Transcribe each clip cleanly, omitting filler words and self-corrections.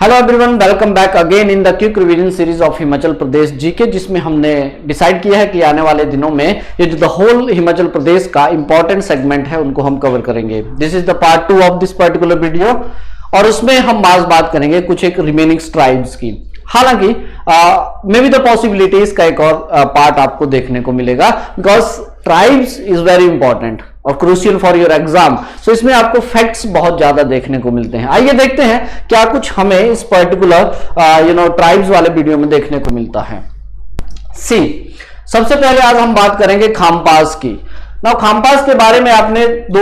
Hello everyone, welcome back again in the quick revision series of Himachal Pradesh GK, जिसमें हमने decide किया है कि आने वाले दिनों में ये जो द होल हिमाचल प्रदेश का इंपॉर्टेंट सेगमेंट है उनको हम कवर करेंगे। This is the part 2 of this particular video और उसमें हम बात करेंगे कुछ एक रिमेनिंग ट्राइब्स की। हालांकि मे बी द पॉसिबिलिटीज का एक और पार्ट आपको देखने को मिलेगा, because tribes is very important और क्रूशियल फॉर योर एग्जाम। सो इसमें आपको फैक्ट्स बहुत ज्यादा देखने को मिलते हैं। आइए देखते हैं क्या कुछ हमें इस पर्टिकुलर ट्राइब्स वाले वीडियो में देखने को मिलता है। सी, सबसे पहले आज हम बात करेंगे खामपास की। नाउ खामपास के बारे में आपने दो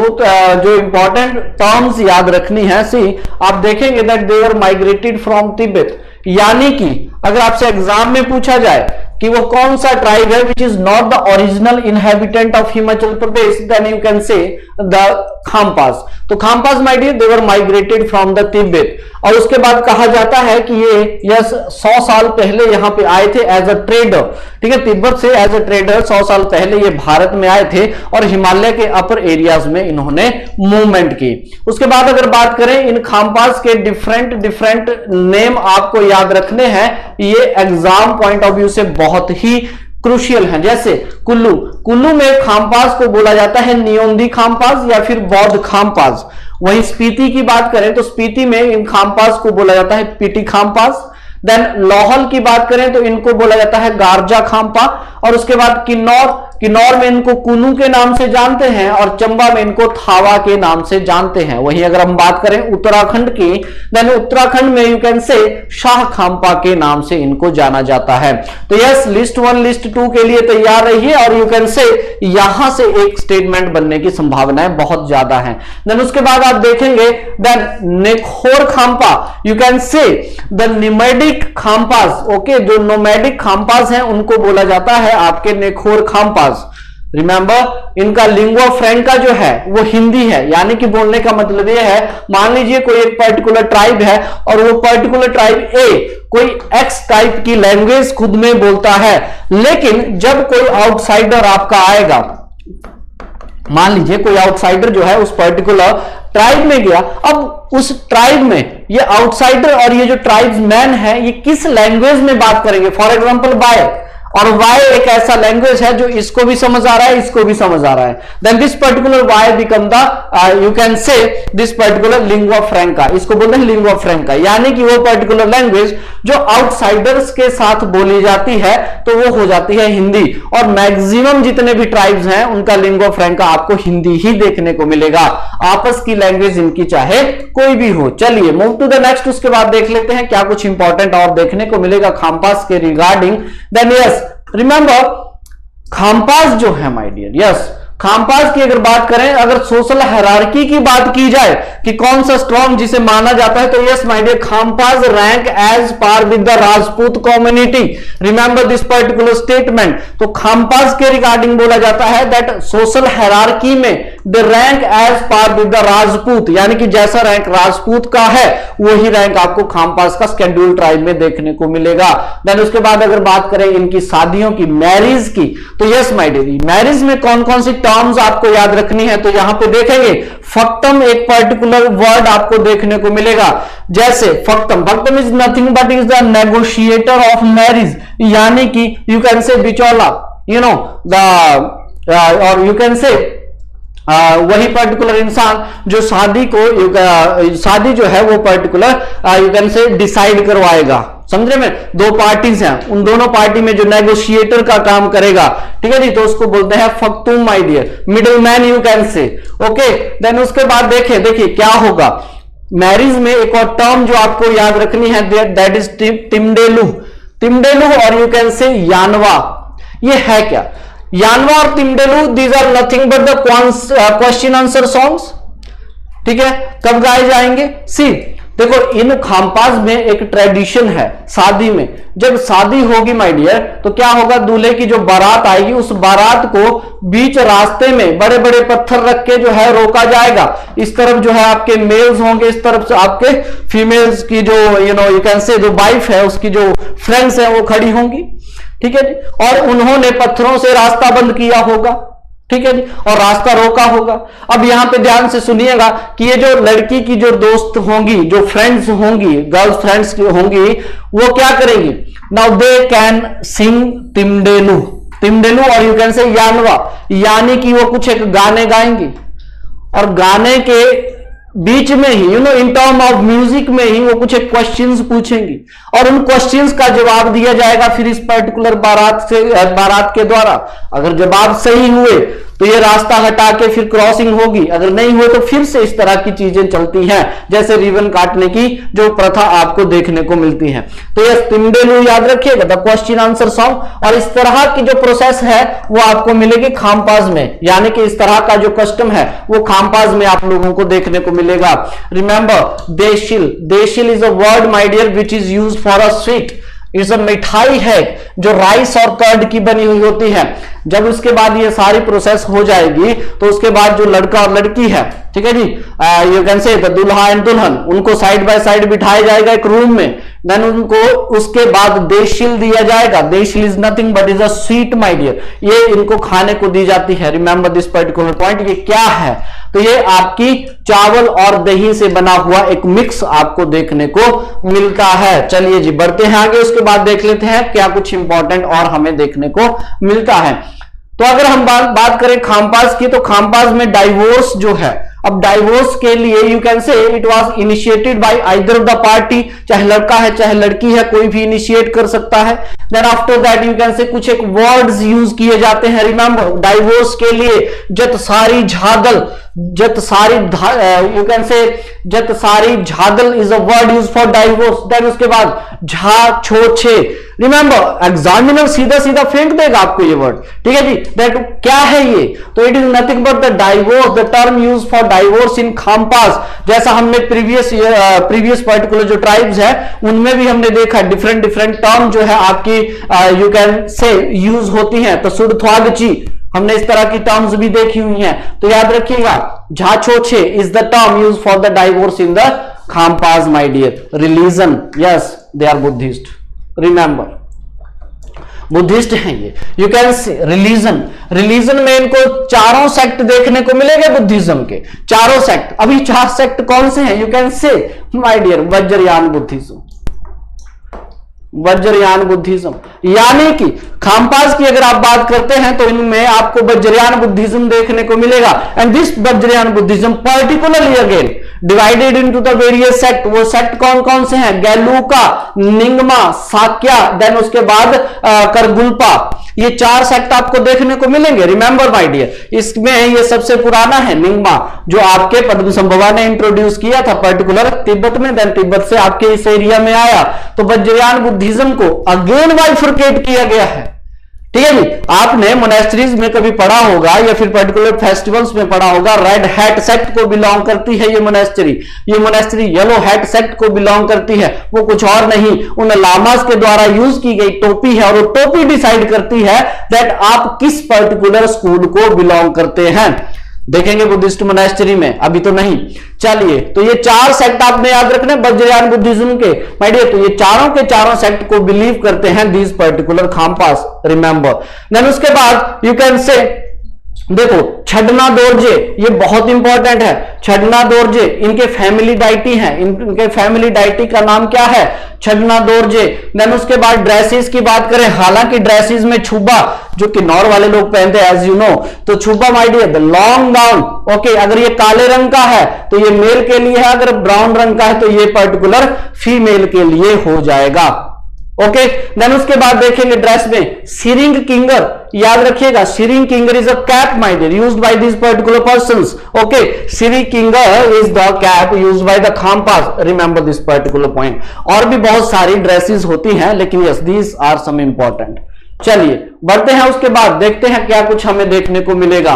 जो इंपॉर्टेंट टर्म्स याद रखनी है। सी, आप देखेंगे that they were migrated from Tibet, यानी कि अगर आपसे एग्जाम में पूछा जाए कि वो कौन सा ट्राइब है which is not the original inhabitant of Himachal Pradesh, then you can say the Khampas. तो Khampas my dear, they were migrated from the Tibet. और उसके बाद कहा जाता है कि ये 100 साल पहले यहां पे आए थे एज अ ट्रेडर। ठीक है, तिब्बत से एज अ ट्रेडर 100 साल पहले ये भारत में आए थे और हिमालय के अपर एरियाज में इन्होंने मूवमेंट की। उसके बाद अगर बात करें इन खामपास के डिफरेंट नेम आपको याद रखने हैं, ये एग्जाम पॉइंट ऑफ व्यू से बहुत ही क्रूशियल है। जैसे कुल्लू में खामपास को बोला जाता है नियोंदी खामपास या फिर बौद्ध खामपास। वहीं स्पीति की बात करें तो स्पीति में इन खामपास को बोला जाता है पीटी खामपास। देन लाहौल की बात करें तो इनको बोला जाता है गारजा खामपा। और उसके बाद किन्नौर में इनको कुनू के नाम से जानते हैं और चंबा में इनको थावा के नाम से जानते हैं। वहीं अगर हम बात करें उत्तराखंड की, देन उत्तराखंड में यू कैन से शाह खामपा के नाम से इनको जाना जाता है। तो यस, लिस्ट 1 लिस्ट 2 के लिए तैयार रहिए और यू कैन से यहां से एक स्टेटमेंट बनने की संभावनाएं बहुत ज्यादा है। देन उसके बाद आप देखेंगे then Nekhor Khampa, you can say the nomadic Khampas. Okay, जो नोमैडिक खामपास हैं उनको बोला जाता है आपके नेखोर खामपास। रिमेंबर, इनका लिंगुआ फ्रैंका जो है वो हिंदी है, यानी कि बोलने का मतलब ये है, मान लीजिए कोई एक पर्टिकुलर ट्राइब है और वो पर्टिकुलर ट्राइब ए कोई एक्स टाइप की लैंग्वेज खुद में बोलता है, लेकिन जब कोई आउटसाइडर आपका आएगा, मान लीजिए कोई आउटसाइडर जो है उस पर्टिकुलर ट्राइब में गया, अब उस ट्राइब में ये आउटसाइडर और ये जो ट्राइब्स मैन है ये किस लैंग्वेज में बात करेंगे। फॉर एग्जांपल वाई, और वाई एक ऐसा लैंग्वेज है जो इसको भी समझ आ रहा है, इसको भी समझ आ रहा है। Then this particular way become the you can say this particular lingua franca, इसको बोलते हैं लिंगुआ फ्रैंका, यानी कि वो पर्टिकुलर लैंग्वेज जो आउटसाइडर्स के साथ बोली जाती है तो वो हो जाती है हिंदी। और मैक्सिमम जितने भी ट्राइब्स हैं उनका लिंगुआ फ्रैंका आपको हिंदी ही देखने को मिलेगा, आपस की लैंग्वेज इनकी चाहे कोई भी हो। चलिए मूव टू द नेक्स्ट, उसके बाद देख लेते हैं क्या कुछ इंपॉर्टेंट और देखने को मिलेगा खामपास के रिगार्डिंग। देन यस, रिमेंबर खामपास जो है माय डियर, यस, खामपास की अगर बात करें, अगर सोशल हायरार्की की बात की जाए कि कौन सा स्ट्रॉन्ग जिसे माना जाता है, तो yes my dear, Khampas rank as par with the Rajput community. Remember this particular statement. तो खामपास के रिगार्डिंग बोला जाता है दैट सोशल हायरार्की में the rank as par with the Rajput, यानी कि जैसा रैंक राजपूत का है वही रैंक आपको खामपास का शेड्यूल ट्राइब में देखने को मिलेगा। देन उसके बाद अगर बात करें इनकी शादियों की, मैरिज की, तो यस माय डियर, मैरिज में कौन कौन सी टर्म्स आपको याद रखनी है, तो यहां पे देखेंगे फक्तम एक पर्टिकुलर वर्ड आपको देखने को मिलेगा। जैसे फक्तम is nothing but is the negotiator of marriage, यानी कि यू कैन से बिचौला, यू नो द, और यू कैन से वही पर्टिकुलर इंसान जो शादी जो है वो particular you can say decide करवाएगा। समझ रहे में, दो पार्टीज हैं, उन दोनों पार्टी में जो नेगोशिएटर का काम करेगा, ठीक है जी, तो उसको बोलते हैं फक्तुम my dear, middle man you can say. Okay, then उसके बाद देखिए क्या होगा मैरिज में। एक और टर्म जो आपको याद रखनी है दैट इज तिमडेलू और यू कैन से यानवा। ये है क्या, यानवा और तिमडेलू, these are nothing but the question answer songs. ठीक है, कब गाए जाएंगे? सी, देखो इन खामपास में एक ट्रेडिशन है, शादी में जब शादी होगी माय डियर तो क्या होगा, दूल्हे की जो बारात आएगी उस बारात को बीच रास्ते में बड़े बड़े पत्थर रख के जो है रोका जाएगा। इस तरफ जो है आपके मेल्स होंगे, इस तरफ से आपके फीमेल्स की जो यू कैन से जो वाइफ है उसकी जो फ्रेंड्स है वो खड़ी होंगी। ठीक है जी, और उन्होंने पत्थरों से रास्ता बंद किया होगा। ठीक है जी, और रास्ता रोका होगा। अब यहां पे ध्यान से सुनिएगा कि ये जो लड़की की जो दोस्त होंगी, जो फ्रेंड्स होंगी, गर्ल्स फ्रेंड्स होंगी, वो क्या करेंगी? नाउ दे कैन सिंग तिमडेलू, तिमडेलू, और यू कैन से यानवा, यानी कि वो कुछ एक गाने गाएंगी, और गाने के बीच में ही इन टर्म ऑफ म्यूजिक में ही वो कुछ एक क्वेश्चंस पूछेंगी, और उन क्वेश्चंस का जवाब दिया जाएगा फिर इस पर्टिकुलर बारात के द्वारा। अगर जवाब सही हुए तो ये रास्ता हटा के फिर क्रॉसिंग होगी, अगर नहीं हुए तो फिर से इस तरह की चीजें चलती हैं, जैसे रिबन काटने की जो प्रथा आपको देखने को मिलती है। तो ये तिमडेलू याद रखिएगा, द क्वेश्चन आंसर सॉन्ग। और इस तरह की जो प्रोसेस है वो आपको मिलेगी खामपाज में, यानी कि इस तरह का जो कस्टम है वो खामपाज में आप लोगों को देखने को मिलेगा। रिमेंबर देशिल, देशिल is a word my dear which is use for a sweet. It's a मिठाई है जो राइस और कर्ड की बनी हुई होती है। जब उसके बाद ये सारी प्रोसेस हो जाएगी तो उसके बाद जो लड़का और लड़की है, ठीक है जी, यू कैन से द दुल्हा एंड दुल्हन, उनको साइड बाय साइड बिठाया जाएगा एक रूम में, देन उनको उसके बाद देशिल दिया जाएगा। देशिल is nothing but is a sweet my dear, ये इनको खाने को दी जाती है। Remember this particular point. ये क्या है? तो ये आपकी चावल और दही से बना हुआ एक मिक्स आपको देखने को मिलता है। चलिए जी बढ़ते हैं आगे, उसके बाद देख लेते हैं क्या कुछ इंपॉर्टेंट और हमें देखने को मिलता है। तो अगर हम बात करें खामपाज की, तो खामपाज में डाइवोर्स जो है, अब डाइवोर्स के लिए यू कैन से it was initiated by either of the party, चाहे लड़का है चाहे लड़की है, कोई भी इनिशिएट कर सकता है। Then after that you can say कुछ एक वर्ड्स यूज किए जाते हैं। रिमेंबर डाइवोर्स के लिए जत सारी झादल, जत सारी यू कैन से जत सारी झादल is a word use for divorce. Then उसके बाद झा छो छे, रिमेंबर एग्जामिनर सीधा सीधा फेंक देगा आपको ये वर्ड, ठीक है जी। दैट क्या है ये? तो it is nothing but the divorce, the term use for divorce in Khampas. जैसा हमने प्रीवियस पर्टिकुलर जो ट्राइब्स है उनमें भी हमने देखा डिफरेंट डिफरेंट टर्म जो है आपकी यू कैन से यूज होती है। तो सुडथ्वागची, हमने इस तरह की टर्म्स भी देखी हुई हैं। तो याद रखिएगा झाछोछे is the term use for the divorce in the खामपाज my dear. Religion, yes they are Buddhist, remember Buddhist हैं ये। You can say religion, religion में इनको चारों सेक्ट देखने को मिलेंगे बुद्धिज्म के, चारों सेक्ट। अभी 4 सेक्ट कौन से हैं? You can say my dear Vajrayana Buddhism, Vajrayana Buddhism. यानी कि खामपाज की अगर आप बात करते हैं तो इनमें आपको वज्रयान बुद्धिज्म देखने को मिलेगा। And this Vajrayana Buddhism particularly again divided into the various sect. वो सेक्ट कौन कौन से हैं? गैलूका, निंगमा, साक्या, देन उसके बाद करगुल्पा। ये 4 सेक्ट आपको देखने को मिलेंगे। रिमेंबर माय डियर, इसमें ये सबसे पुराना है निंगमा, जो आपके पद्मसंभवा ने इंट्रोड्यूस किया था पर्टिकुलर तिब्बत में, देन तिब्बत से आपके इस एरिया में आया। तो वज्रयान बुद्धिज्म को अगेन बाइफरकेट किया गया है, ठीक है जी। आपने मोनेस्ट्रीज में कभी पढ़ा होगा या फिर पर्टिकुलर फेस्टिवल्स में पढ़ा होगा, रेड हैट सेक्ट को बिलोंग करती है ये मोनेस्ट्री। ये मोनेस्ट्री येलो हैट सेक्ट को बिलोंग करती है। वो कुछ और नहीं, उन लामास के द्वारा यूज की गई टोपी है, और वो टोपी डिसाइड करती है दैट आप किस पर्टिकुलर स्कूल को बिलोंग करते हैं। देखेंगे बुद्धिस्ट मोनेस्ट्री में, अभी तो नहीं। चलिए, तो ये 4 सेक्ट आपने याद रखने वज्रयान बुद्धिज्म के माय डियर। तो ये चारों के चारों सेक्ट को बिलीव करते हैं दीज पर्टिकुलर खामपास, रिमेंबर। देन उसके बाद यू कैन से देखो छडना दोरजे, ये बहुत इंपॉर्टेंट है। छडना दोरजे इनके फैमिली डाइटी है, इनके फैमिली डाइटी का नाम क्या है? छडना दोरजे। देन उसके बाद ड्रेसेस की बात करें, हालांकि ड्रेसेस में छुबा जो किन्नौर वाले लोग पहनते हैं एज यू नो, तो छुबा my dear the long gown. Okay, अगर ये काले रंग का है तो ये मेल के लिए है, अगर ब्राउन रंग का है तो ये पर्टिकुलर फीमेल के लिए हो जाएगा। ओके, देन उसके बाद देखेंगे ड्रेस में सिरिंग किंगर, याद रखिएगा सिरिंग किंगर is a cap my dear used by this particular persons. Okay, सिरिंग किंगर is the cap used by the Khampas, remember this particular point. और भी बहुत सारी ड्रेसेस होती हैं, लेकिन yes these are some important. चलिए बढ़ते हैं, उसके बाद देखते हैं क्या कुछ हमें देखने को मिलेगा।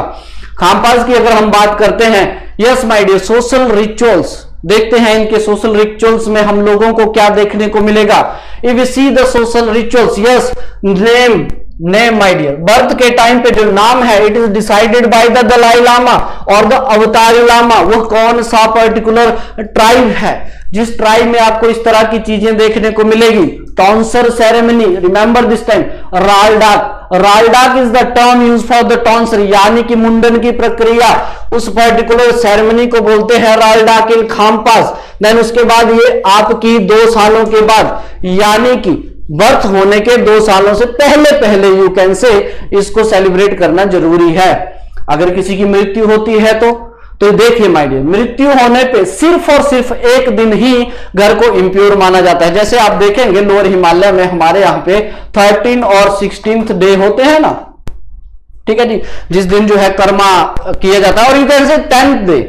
खामपास की अगर हम बात करते हैं, yes my dear social rituals, देखते हैं इनके सोशल रिचुअल्स में हम लोगों को क्या देखने को मिलेगा। If you see the social rituals, yes name my dear, birth के टाइम पे जो नाम है it is decided by the Dalai Lama और द अवतारी लामा। वो कौन सा पर्टिकुलर ट्राइब है जिस ट्राइब में आपको इस तरह की चीजें देखने को मिलेगी? Tonsure ceremony, remember this time राल डाक, रालडाक is the term use for the tonsure, यानी कि मुंडन की प्रक्रिया, उस पर्टिकुलर सेरेमनी को बोलते हैं रालडाक इन खामपास। देन उसके बाद ये आपकी 2 सालों के बाद, यानी कि बर्थ होने के 2 सालों से पहले पहले यू कैन से इसको सेलिब्रेट करना जरूरी है। अगर किसी की मृत्यु होती है तो देखिए माय डियर, मृत्यु होने पे सिर्फ और सिर्फ एक दिन ही घर को इंप्योर माना जाता है। जैसे आप देखेंगे लोअर हिमालय में हमारे यहां पे 13 और 16th डे होते हैं ना, ठीक है जी, जिस दिन जो है कर्मा किया जाता है, और यू कैन से 10th डे,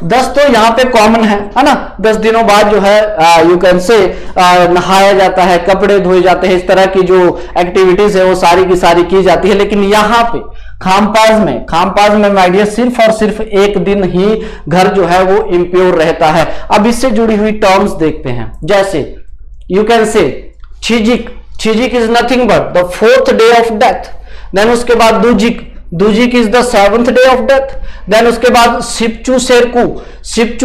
10 तो यहाँ पे कॉमन है ना, 10 दिनों बाद जो है यू कैन से नहाया जाता है, कपड़े धोए जाते हैं, इस तरह की जो एक्टिविटीज है वो सारी की सारी की जाती है। लेकिन यहाँ पे खामपास में माय डियर सिर्फ और सिर्फ एक दिन ही घर जो है वो इंप्योर रहता है। अब इससे जुड़ी हुई टर्म्स देखते हैं, जैसे यू कैन से छिजिक is nothing but the 4th day of death. Then उसके बाद दुजिक is the 7th day of death. Then उसके बाद शिप्चू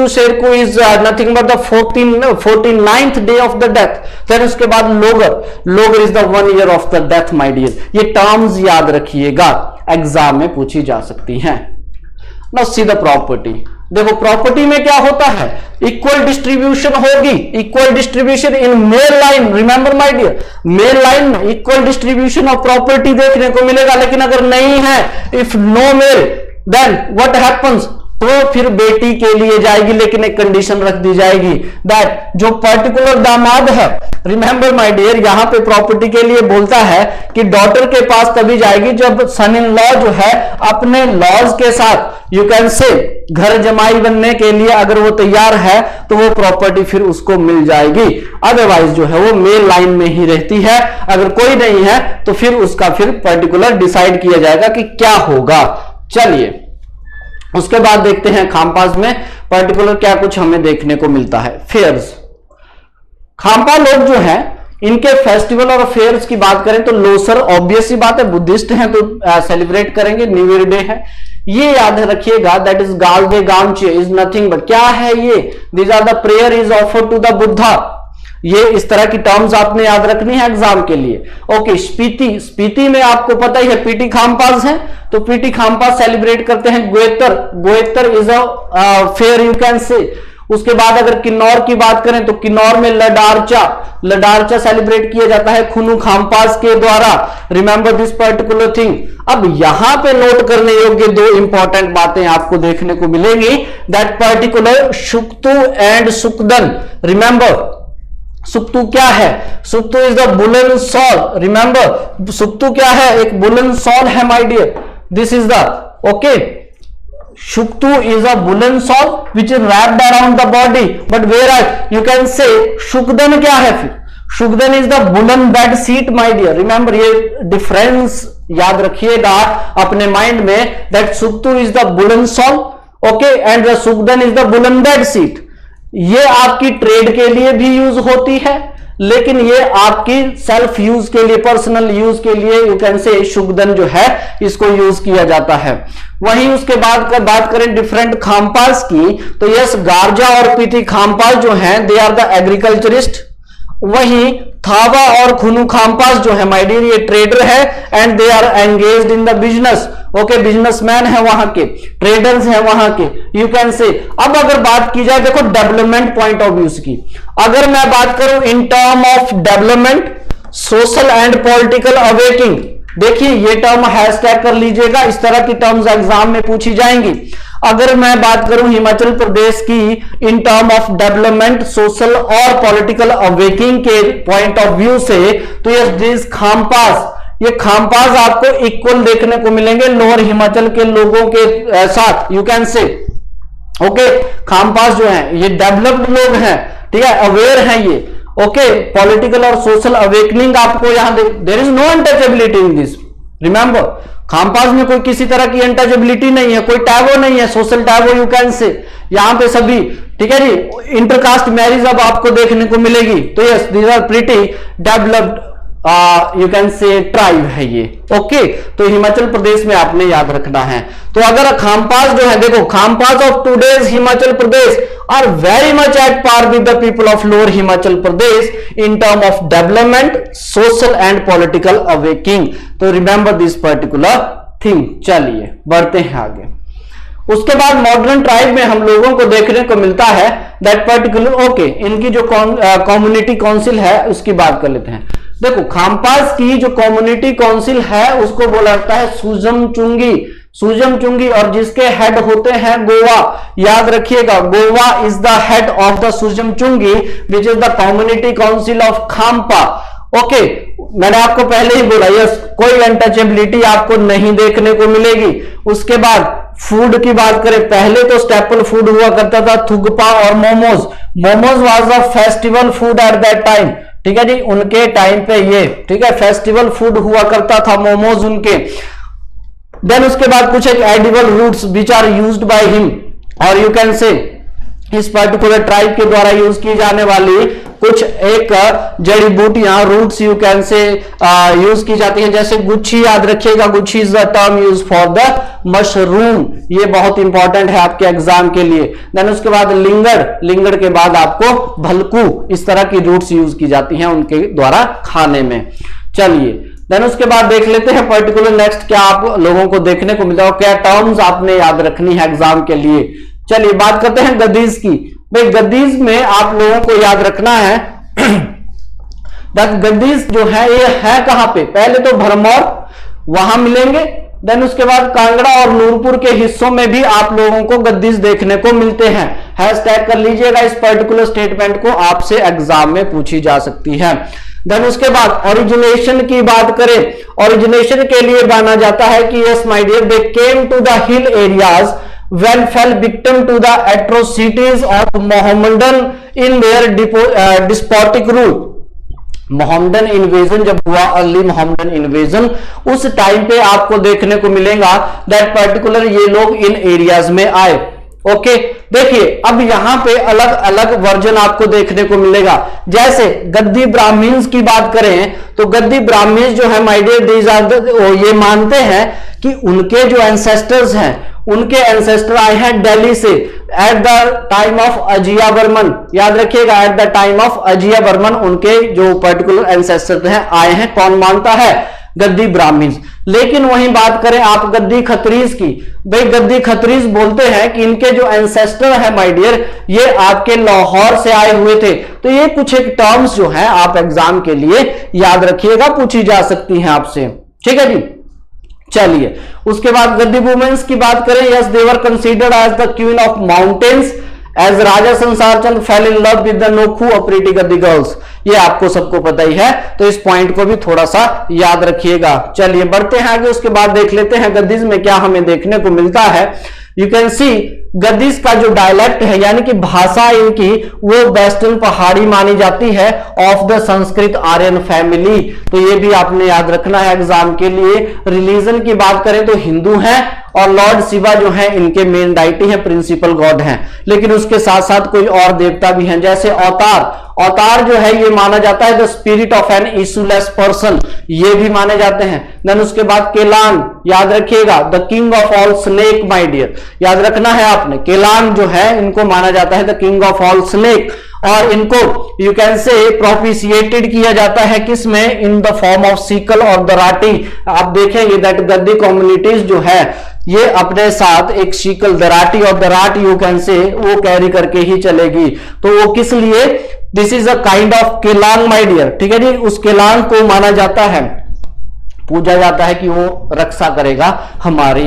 शेरकू is nothing but the 49th day of the death. Then उसके बाद लोगर is the 1 year of the death my dear. ये टर्म्स याद रखिएगा, एग्जाम में पूछी जा सकती हैं। Now see the property. देखो प्रॉपर्टी में क्या होता है, इक्वल डिस्ट्रीब्यूशन होगी, equal distribution in male line. Remember my dear, male line में इक्वल डिस्ट्रीब्यूशन ऑफ प्रॉपर्टी देखने को मिलेगा। लेकिन अगर नहीं है, if no male, then what happens, तो फिर बेटी के लिए जाएगी, लेकिन एक कंडीशन रख दी जाएगी दैट जो पर्टिकुलर दामाद है, रिमेंबर माय डियर, यहां पे प्रॉपर्टी के लिए बोलता है कि डॉटर के पास तभी जाएगी जब सन इन लॉ जो है अपने लॉज के साथ यू कैन से घर जमाई बनने के लिए अगर वो तैयार है तो वो प्रॉपर्टी फिर उसको मिल जाएगी। अदरवाइज जो है वो मेल लाइन में ही रहती है। अगर कोई नहीं है तो फिर उसका फिर पर्टिकुलर डिसाइड किया जाएगा कि क्या होगा। चलिए उसके बाद देखते हैं खामपास में पर्टिकुलर क्या कुछ हमें देखने को मिलता है। फेयर्स, खामपा लोग जो हैं इनके फेस्टिवल और फेयर्स की बात करें तो लोसर ऑब्वियस ही बात है, बुद्धिस्ट हैं तो सेलिब्रेट करेंगे, न्यू ईयर डे है। ये याद रखिएगा दैट इज गालवे गामचे इज नथिंग बट, क्या है ये, these are the prayer is offered to the Buddha. ये इस तरह की टर्म्स आपने याद रखनी है एग्जाम के लिए। ओके, स्पीति में आपको पता ही है पीटी खामपास है, तो पीटी खामपास सेलिब्रेट करते हैं। गोएतर is a fair you can say. उसके बाद अगर किन्नौर की बात करें तो किन्नौर में लडारचा सेलिब्रेट किया जाता है खुनू खामपास के द्वारा। Remember this particular thing. अब यहां पे नोट करने योग्य 2 इंपॉर्टेंट बातें आपको देखने को मिलेंगी, that particular Shuktu and Sukdan. Remember सुक्तु क्या है, सुक्तु इज द बुलन सॉल। रिमेंबर सुक्तु क्या है, एक बुलन सॉल है my dear, this is the okay. Shuktu is a woolen shawl which is wrapped around the body, but whereas you can say Shukdan क्या है फिर, Shukdan is the woolen bed sheet my dear. Remember ये difference याद रखिएगा अपने mind में, that Shuktu is the woolen shawl, okay, and the Shukdan is the woolen bed sheet. ये आपकी ट्रेड के लिए भी यूज होती है, लेकिन ये आपकी सेल्फ यूज के लिए, पर्सनल यूज के लिए यू कैन से शुगदन जो है इसको यूज किया जाता है। वहीं उसके बाद बात करें डिफरेंट खामपास की, तो यस गार्जा और पीटी खामपास जो हैं दे आर द एग्रीकल्चरिस्ट। वहीं थावा और खुनू खामपास जो है माय डियर ये ट्रेडर है and they are engaged in the business. Okay, businessman है वहां के, ट्रेडर्स हैं वहां के, यू कैन से। अब अगर बात की जाए देखो डेवलपमेंट पॉइंट ऑफ व्यू की, अगर मैं बात करूं इन term of development, social and political awaking, देखिए ये टर्म हैशटैग कर लीजिएगा, इस तरह की टर्म्स एग्जाम में पूछी जाएंगी। अगर मैं बात करूं हिमाचल प्रदेश की इन टर्म ऑफ डेवलपमेंट, सोशल और पॉलिटिकल अवेकिंग के पॉइंट ऑफ व्यू से, तो यस दिस खामपास, ये खामपास आपको इक्वल देखने को मिलेंगे लोअर हिमाचल के लोगों के साथ, यू कैन से। ओके, खामपास जो है ये डेवलप्ड लोग हैं, ठीक है, अवेयर हैं ये। ओके, पॉलिटिकल और सोशल अवेकनिंग आपको यहां there is no untouchability in this. Remember Khampas में कोई किसी तरह की अनटचेबिलिटी नहीं है, कोई टैबो नहीं है, सोशल टैबो यू कैन से। यहां पे सभी, ठीक है जी, इंटरकास्ट मैरिज अब आपको देखने को मिलेगी। तो yes these are pretty developed you can say tribe है ये। ओके, तो हिमाचल प्रदेश में आपने याद रखना है। तो अगर खामपास जो है, देखो Khampas of today's Himachal Pradesh are very much at par with the people of lower Himachal Pradesh in term of development, social and political awaking. तो रिमेंबर दिस पर्टिकुलर थिंग। चलिए बढ़ते हैं आगे। उसके बाद मॉडर्न ट्राइब में हम लोगों को देखने को मिलता है दैट पर्टिकुलर, ओके, इनकी जो कम्युनिटी काउंसिल है उसकी बात कर लेते हैं। देखो खामपास की जो कम्युनिटी काउंसिल है उसको बोला जाता है सुजम चुंगी, सुजम चुंगी, और जिसके हेड होते हैं गोवा। याद रखिएगा, गोवा is the head of the सुजम चुंगी which is the community council of Khampa. Okay, मैंने आपको पहले ही बोला यस, कोई अनटचेबिलिटी आपको नहीं देखने को मिलेगी। उसके बाद फूड की बात करें, पहले तो स्टेपल फूड हुआ करता था थुगपा और momos. Momos was a festival food at that time, ठीक है जी, उनके टाइम पे ये, ठीक है, फेस्टिवल फूड हुआ करता था मोमोज उनके। देन उसके बाद कुछ एक edible roots which are used by him, और यू कैन से इस पर्टिकुलर ट्राइब के द्वारा यूज की जाने वाली कुछ एक जड़ी बूटियां, roots you can say use की जाती हैं, जैसे गुच्छी। याद रखिएगा, गुच्छी is the term use for the mushroom, ये बहुत इंपॉर्टेंट है आपके एग्जाम के लिए। देन उसके बाद लिंगड़, लिंगड़ के बाद आपको भलकू, इस तरह की रूट्स यूज की जाती हैं उनके द्वारा खाने में। चलिए देन उसके बाद देख लेते हैं पर्टिकुलर नेक्स्ट क्या आप लोगों को देखने को मिलता है, क्या टर्म्स आपने याद रखनी है एग्जाम के लिए। चलिए बात करते हैं गद्दीज की। भाई गद्दीज में आप लोगों को याद रखना है गद्दीज जो है ये है कहां पे, पहले तो भरमौर वहां मिलेंगे, देन उसके बाद कांगड़ा और नूरपुर के हिस्सों में भी आप लोगों को गद्दीज देखने को मिलते हैं। हैशटैग कर लीजिएगा इस पर्टिकुलर स्टेटमेंट को, आपसे एग्जाम में पूछी जा सकती है। देन उसके बाद ओरिजिनेशन की बात करें, ओरिजिनेशन के लिए माना जाता है कि yes my dear they came to the hill areas when fell victim to the atrocities of Mohammedan in their despotic rule। Mohammedan invasion जब हुआ, अर्ली मोहम्मदन इन्वेजन, उस टाइम पे आपको देखने को मिलेगा दैट पर्टिकुलर ये लोग इन एरियाज में आए। ओके, देखिए अब यहां पे अलग अलग वर्जन आपको देखने को मिलेगा। जैसे गद्दी ब्राह्मण्स की बात करें तो गद्दी ब्राह्मण्स जो है माय डियर दीज आर ये मानते हैं कि उनके जो एंसेस्टर्स हैं, उनके एंसेस्टर आए हैं दिल्ली से at the time of Ajia Barman. याद रखिएगा, at the time of Ajia Barman उनके जो पर्टिकुलर एंसेस्टर हैं आए हैं। कौन मानता है? गद्दी ब्राह्मण्स। लेकिन वहीं बात करें आप गद्दी खत्रीज की, भाई गद्दी खत्रीज बोलते हैं कि इनके जो एंसेस्टर है माय डियर ये आपके लाहौर से आए हुए थे। तो ये कुछ एक टर्म्स जो है आप एग्जाम के लिए याद रखिएगा, पूछी जा सकती हैं आपसे, ठीक है जी। चलिए उसके बाद गद्दी वुमेन्स की बात करें, yes they were considered as the queen of mountains as Raja Sansar Chand fell in love with the नोखू ऑफ प्रीटी गद्दी गर्ल्स। ये आपको सबको पता ही है, तो इस पॉइंट को भी थोड़ा सा याद रखिएगा। चलिए बढ़ते हैं आगे, उसके बाद देख लेते हैं गद्दीज में क्या हमें देखने को मिलता है। यू कैन सी गद्दीज का जो डायलेक्ट है यानी कि भाषा इनकी वो वेस्टर्न पहाड़ी मानी जाती है of the Sanskrit Aryan family. तो ये भी आपने याद रखना है एग्जाम के लिए। रिलीजन की बात करें तो हिंदू हैं और लॉर्ड शिवा जो है इनके मेन डाइटी है, प्रिंसिपल गॉड हैं, लेकिन उसके साथ साथ कोई और देवता भी हैं, जैसे अवतार। अवतार जो है ये माना जाता है the spirit of an issueless person, ये भी माने जाते हैं। देन उसके बाद केलान, याद रखिएगा the king of all snake my dear, याद रखना है आपने। केलान जो है इनको माना जाता है the king of all snake, और इनको यू कैन से प्रोपिशिएटेड किया जाता है किसमें, इन द फॉर्म ऑफ सीकल और दराटी। आप देखेंगे दैट गद्दी कम्युनिटीज जो है ये अपने साथ एक शीकल दराटी और दराट यू कैन से वो कैरी करके ही चलेगी। तो वो किस लिए, this is a kind of Kelang my dear, ठीक है जी। उस केलांग को माना जाता है, पूजा जाता है कि वो रक्षा करेगा हमारी।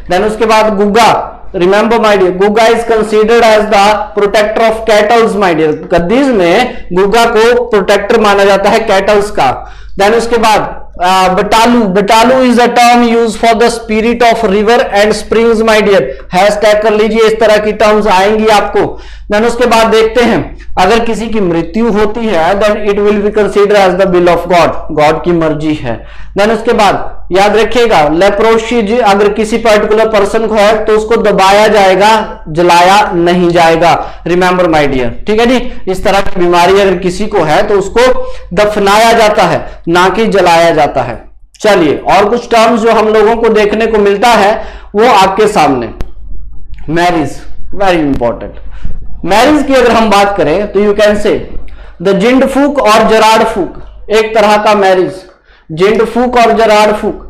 देन उसके बाद Gugga, remember my dear Gugga is considered as the protector of cattles my dear. Gaddis में गुग्गा को प्रोटेक्टर माना जाता है कैटल्स का। देन उसके बाद बटालू, बटालू is a term use for the spirit of river and springs my dear. Hashtag कर लीजिए, इस तरह की टर्म्स आएंगी आपको। देन उसके बाद देखते हैं अगर किसी की मृत्यु होती है then it will be consider as the will of God, God की मर्जी है। देन उसके बाद याद रखिएगा, लेप्रोसी अगर किसी पर्टिकुलर पर्सन को है तो उसको दबाया जाएगा, जलाया नहीं जाएगा। रिमेंबर माय डियर, ठीक है जी। इस तरह की बीमारी अगर किसी को है तो उसको दफनाया जाता है, ना कि जलाया जाता है। चलिए, और कुछ टर्म्स जो हम लोगों को देखने को मिलता है वो आपके सामने। Marriage, very important. मैरिज की अगर हम बात करें तो यू कैन से द जिंड फूक और जराड फूक, एक तरह का मैरिज। जिंड फूक और जराड फूक,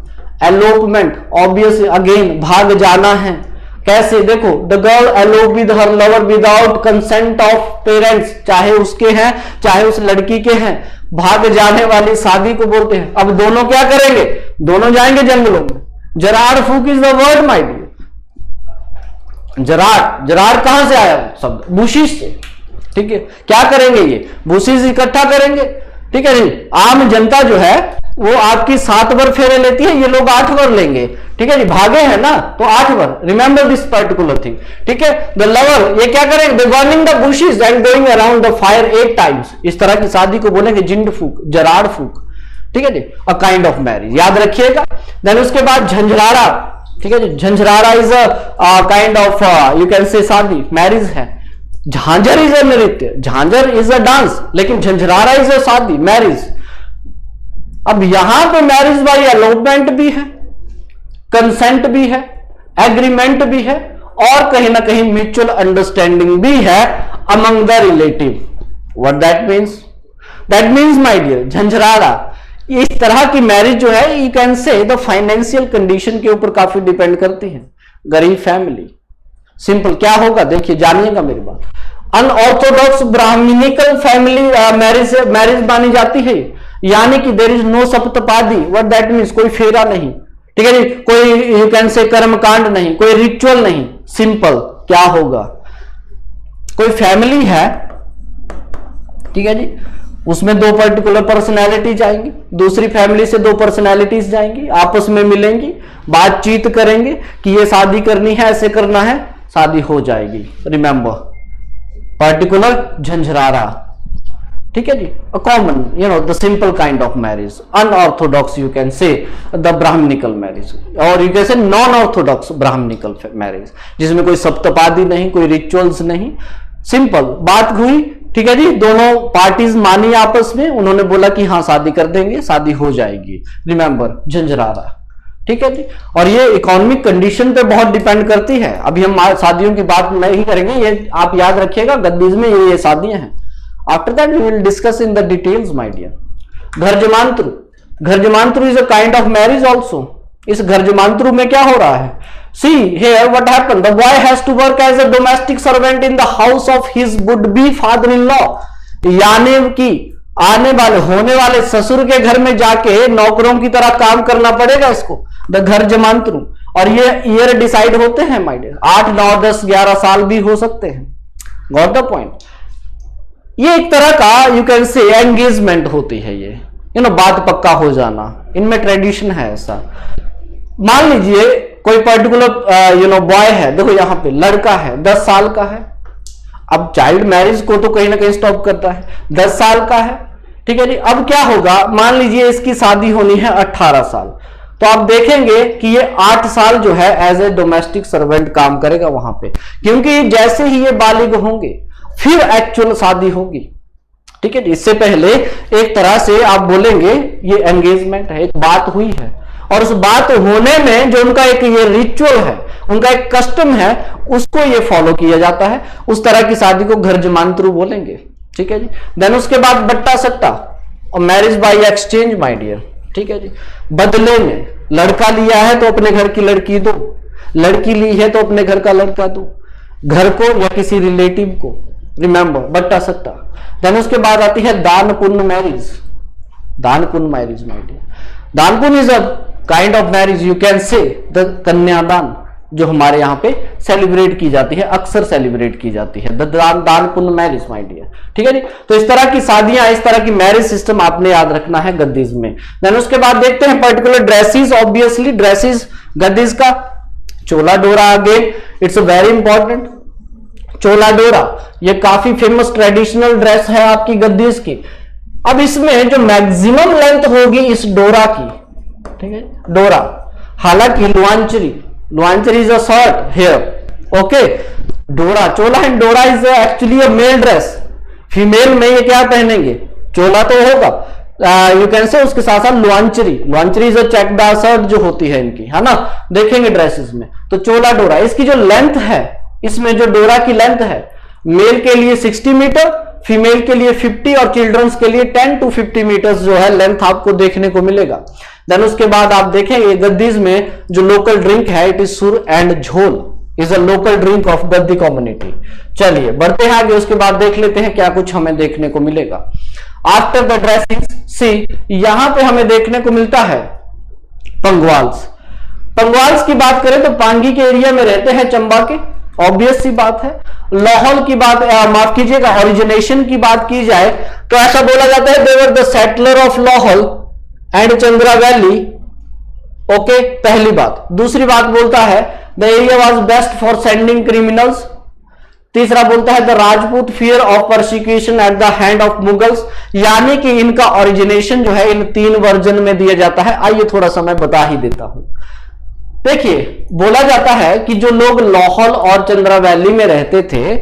एलोपमेंट, ऑब्वियस अगेन भाग जाना है। कैसे, देखो, the girl elope with her lover without consent of parents, चाहे उसके हैं चाहे उस लड़की के हैं, भाग जाने वाली शादी को बोलते हैं। अब दोनों क्या करेंगे, दोनों जाएंगे जंगलों में। जराड फूक is the word my dear. जराड, जराड कहां से आया शब्द, बुशिस से, ठीक है। क्या करेंगे ये, बुशिस इकट्ठा करेंगे, ठीक है जी। आम जनता जो है वो आपकी 7 बार फेरे लेती है, ये लोग 8 बार लेंगे, ठीक है जी। भागे हैं ना तो 8 बार, रिमेंबर दिस पर्टिकुलर थिंग, ठीक है। द लवर, ये क्या करेंगे, the burning the bushes and going around the fire 8 times, इस तरह की शादी को बोलेंगे जिंड फूक, जराड फूक, ठीक है जी। अ काइंड ऑफ मैरिज, याद रखिएगा। देन उसके बाद झंझरारा, ठीक है जी। झंझरारा is a kind of you can say शादी, मैरिज है। झांझर इज अ नृत्य, झांझर इज अ डांस, लेकिन झंझरारा इज अ शादी, मैरिज। अब यहां पे मैरिज बाय एलोपमेंट भी है, कंसेंट भी है, एग्रीमेंट भी है, और कहीं ना कहीं म्यूचुअल अंडरस्टैंडिंग भी है among the relative. What that means, that means my dear, झंझरारा इस तरह की मैरिज जो है you can say the financial condition के ऊपर काफी डिपेंड करती है। गरीब फैमिली, सिंपल क्या होगा, देखिए जानिएगा मेरी बात। अनऑर्थोडॉक्स ब्राह्मणिकल फैमिली मैरिज मानी जाती है, यानी कि देयर इज नो सप्तपादी। व्हाट दैट मीन्स, कोई फेरा नहीं, ठीक है जी, कोई यू कैन से कर्मकांड नहीं, कोई रिचुअल नहीं। सिंपल क्या होगा, कोई फैमिली है, ठीक है जी, उसमें 2 पर्टिकुलर पर्सनैलिटी जाएंगी, दूसरी फैमिली से 2 पर्सनैलिटीज जाएंगी, आपस में मिलेंगी, बातचीत करेंगे कि ये शादी करनी है, ऐसे करना है, शादी हो जाएगी। रिमेंबर पर्टिकुलर झंझरारा, ठीक है जी। A common, you know, the simple kind of marriage. Unorthodox you can say the Brahmanical marriage, और you can say non orthodox Brahmanical marriage, जिसमें कोई सप्तपादी नहीं, कोई रिचुअल्स नहीं। सिंपल बात हुई, ठीक है जी। दोनों पार्टीज मानी आपस में, उन्होंने बोला कि हाँ शादी कर देंगे, शादी हो जाएगी। रिमेंबर झंझरारा, ठीक है जी। और ये इकोनॉमिक कंडीशन पे बहुत डिपेंड करती है। अभी हम शादियों की बात नहीं करेंगे, ये आप याद रखिएगा, गद्दीज में ये शादियां हैं। After that we will discuss in the details my dear. घरजमांतरू, घरजमांतरू is a kind of marriage also. इस घरजमांतरू में क्या हो रहा है, see here what happened, the boy has to work as a domestic servant in the house of his would be father in law, यानी कि आने वाले होने वाले ससुर के घर में जाके नौकरों की तरह काम करना पड़ेगा इसको, द घर जमांतरू। और ये ईयर डिसाइड होते हैं माय डियर, 8, 9, 10, 11 साल भी हो सकते हैं। Got the point. ये एक तरह का यू कैन से एंगेजमेंट होती है, ये यू नो बात पक्का हो जाना, इनमें ट्रेडिशन है ऐसा। मान लीजिए कोई पर्टिकुलर यू नो बॉय है, देखो यहां पे लड़का है 10 साल का है। अब चाइल्ड मैरिज को तो कहीं ना कहीं स्टॉप करता है, 10 साल का है, ठीक है जी। अब क्या होगा, मान लीजिए इसकी शादी होनी है 18 साल, तो आप देखेंगे कि ये 8 साल जो है एज ए डोमेस्टिक सर्वेंट काम करेगा वहां पे, क्योंकि जैसे ही ये बालिग होंगे फिर एक्चुअल शादी होगी, ठीक है जी। इससे पहले एक तरह से आप बोलेंगे ये एंगेजमेंट है, एक बात हुई है, और उस बात होने में जो उनका एक ये रिचुअल है, उनका एक कस्टम है, उसको ये फॉलो किया जाता है। उस तरह की शादी को घर जमांतरू बोलेंगे, ठीक है जी। देन उसके बाद बट्टा सट्टा और marriage by exchange my dear, ठीक है जी। बदले में लड़का लिया है तो अपने घर की लड़की दो, लड़की ली है तो अपने घर का लड़का दो, घर को या किसी रिलेटिव को। रिमेंबर बट्टा सट्टा। देन उसके बाद आती है दान पुण्य मैरिज, दान पुण्य marriage my dear. Daan punya is a kind of marriage, you can say the kanyadaan, जो हमारे यहाँ पे सेलिब्रेट की जाती है, अक्सर सेलिब्रेट की जाती है, द दान पुण्य मैरिज माय डियर, ठीक है जी। तो इस तरह की शादियां, इस तरह की मैरिज सिस्टम आपने याद रखना है गद्दीज में। देन उसके बाद देखते हैं पर्टिकुलर ड्रेसेस, ऑब्वियसली ड्रेसेस गद्दीज का चोला डोरा, अगेन इट्स वेरी इंपॉर्टेंट। चोला डोरा ये काफी फेमस ट्रेडिशनल ड्रेस है आपकी गद्दीज की। अब इसमें जो मैक्सिमम लेंथ होगी इस डोरा की, ठीक है, डोरा। हालांकि लुआंचरी is a short hair, okay. डोरा, चोला एंड डोरा is actually a male dress. Female में ये क्या पहनेंगे, चोला तो होगा, यू कैन से उसके साथ साथ लुआंचरी इज अ चेकदार शर्ट जो होती है इनकी, है ना, देखेंगे ड्रेसेस में। तो चोला डोरा, इसकी जो लेंथ है, इसमें जो डोरा की लेंथ है, मेल के लिए 60 मीटर, फीमेल के लिए 50 और चिल्ड्रंस के लिए 10 to 50 मीटर्स जो है लेंथ आपको देखने को मिलेगा। देन उसके बाद आप देखेंगे गद्दीज में जो लोकल ड्रिंक है, इट इज सुर एंड झोल, is a local drink of Gaddi community. चलिए बढ़ते हैं आगे, उसके बाद देख लेते हैं क्या कुछ हमें देखने को मिलेगा। आफ्टर द ड्रेसिंग, सी यहां पे हमें देखने को मिलता है पंगवाल्स की बात करें तो पांगी के एरिया में रहते हैं, चंबा के, ऑब्वियस सी बात है। लाहौल की बात, माफ कीजिएगा, ओरिजिनेशन की बात की जाए तो ऐसा बोला जाता है they were the settler of Lahaul and Chandra valley, okay, पहली बात। दूसरी बात बोलता है the area was best for sending criminals. तीसरा बोलता है the Rajput fear of persecution at the hand of Mughals, यानी कि इनका ओरिजिनेशन जो है इन 3 वर्जन में दिया जाता है। आइए थोड़ा सा मैं बता ही देता हूं। देखिए, बोला जाता है कि जो लोग लाहौल और चंद्रा वैली में रहते थे,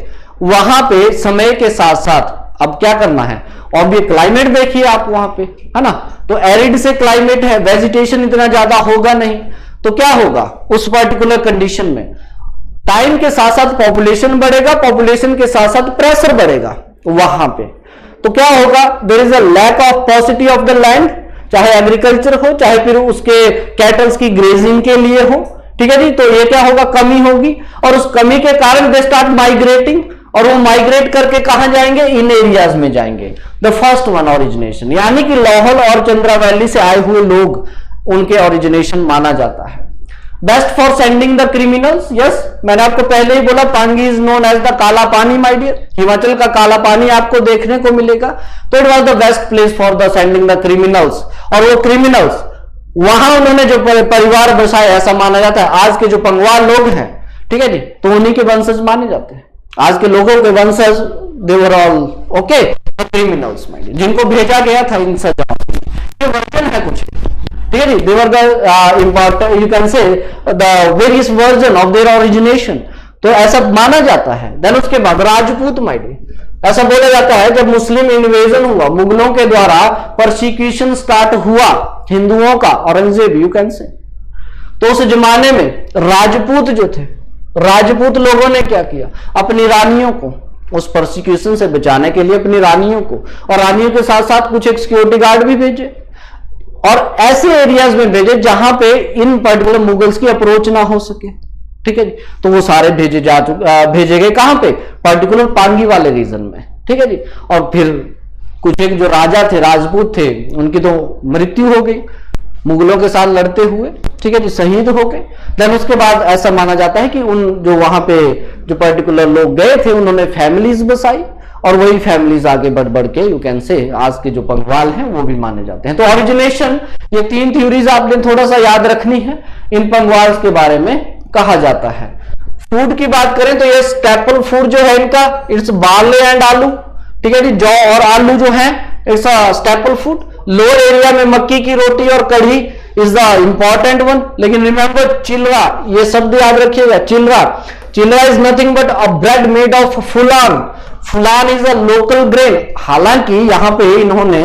वहां पे समय के साथ साथ अब क्या करना है, और ये क्लाइमेट देखिए आप वहां पे, है ना, तो एरिड से क्लाइमेट है, वेजिटेशन इतना ज्यादा होगा नहीं, तो क्या होगा उस पर्टिकुलर कंडीशन में, टाइम के साथ साथ पॉपुलेशन बढ़ेगा, पॉपुलेशन के साथ साथ प्रेशर बढ़ेगा वहां पे, तो क्या होगा, there is a lack of paucity of the land, चाहे एग्रीकल्चर हो, चाहे फिर उसके कैटल्स की ग्रेजिंग के लिए हो, ठीक है जी, तो ये क्या होगा, कमी होगी, और उस कमी के कारण दे स्टार्ट माइग्रेटिंग, और वो माइग्रेट करके कहां जाएंगे, इन एरियाज में जाएंगे। द फर्स्ट वन ओरिजिनेशन, यानी कि लाहौल और चंद्रा वैली से आए हुए लोग, उनके ओरिजिनेशन माना जाता है। Best for sending the criminals, yes, मैंने आपको पहले ही बोला Pangi is known as the Kala Pani, my dear, Himachal का काला पानी आपको देखने को मिलेगा, तो it was the best place for the sending the criminals. और वो क्रिमिनल्स वहां उन्होंने जो परिवार बसाया, ऐसा माना जाता है। आज के जो पंगवाल लोग हैं, ठीक है जी, तो उन्हीं के वंशज माने जाते हैं, आज के लोगों के वंशज, they were all okay criminals, my dear, जिनको भेजा गया था इन सजाओं के लिए। ये वर्जन है कुछ, ठीक है जी, they were the important, you can say the various version of their origination, तो ऐसा माना जाता है। देन उसके बाद राजपूत, माय डियर, ऐसा बोला जाता है जब मुस्लिम इन्वेजन हुआ, मुगलों के द्वारा परसिक्यूशन स्टार्ट हुआ हिंदुओं का, औरंगजेब, यू कैन से, तो उस जमाने में राजपूत जो थे, राजपूत लोगों ने क्या किया, अपनी रानियों को उस परसिक्यूशन से बचाने के लिए, अपनी रानियों को, और रानियों के साथ साथ कुछ एक सिक्योरिटी गार्ड भी भेजे, और ऐसे एरियाज में भेजे जहां पे इन पर्टिकुलर मुगल्स की अप्रोच ना हो सके, ठीक है जी, तो वो सारे भेजे गए कहां पे, पर्टिकुलर पांगी वाले रीजन में, ठीक है जी। और फिर कुछ एक जो राजा थे, राजपूत थे, उनकी तो मृत्यु हो गई मुगलों के साथ लड़ते हुए, ठीक है जी, शहीद हो गए। देन उसके बाद ऐसा माना जाता है कि उन जो वहां पे जो पर्टिकुलर लोग गए थे, उन्होंने फैमिलीज बसाई, और वही फैमिलीज आगे बढ़ बढ़ के, यू कैन से, आज के जो पंगवाल हैं वो भी माने जाते हैं। तो ओरिजिनेशन, ये 3 थ्योरीज आपने थोड़ा सा याद रखनी है, इन पंगवाल्स के बारे में कहा जाता है। फूड की बात करें तो ये स्टेपल फूड जो है इनका, इट्स बार्ले एंड आलू, ठीक है जी, जौ और आलू जो है, it's a staple food. Lower area में मक्की की रोटी और कढ़ी इज द इंपॉर्टेंट वन, लेकिन रिमेंबर चिलरा, ये शब्द याद रखिएगा, चिलरा is nothing but a bread made of फुलान, फुलान इज अ लोकल ग्रेन। हालांकि यहां पे इन्होंने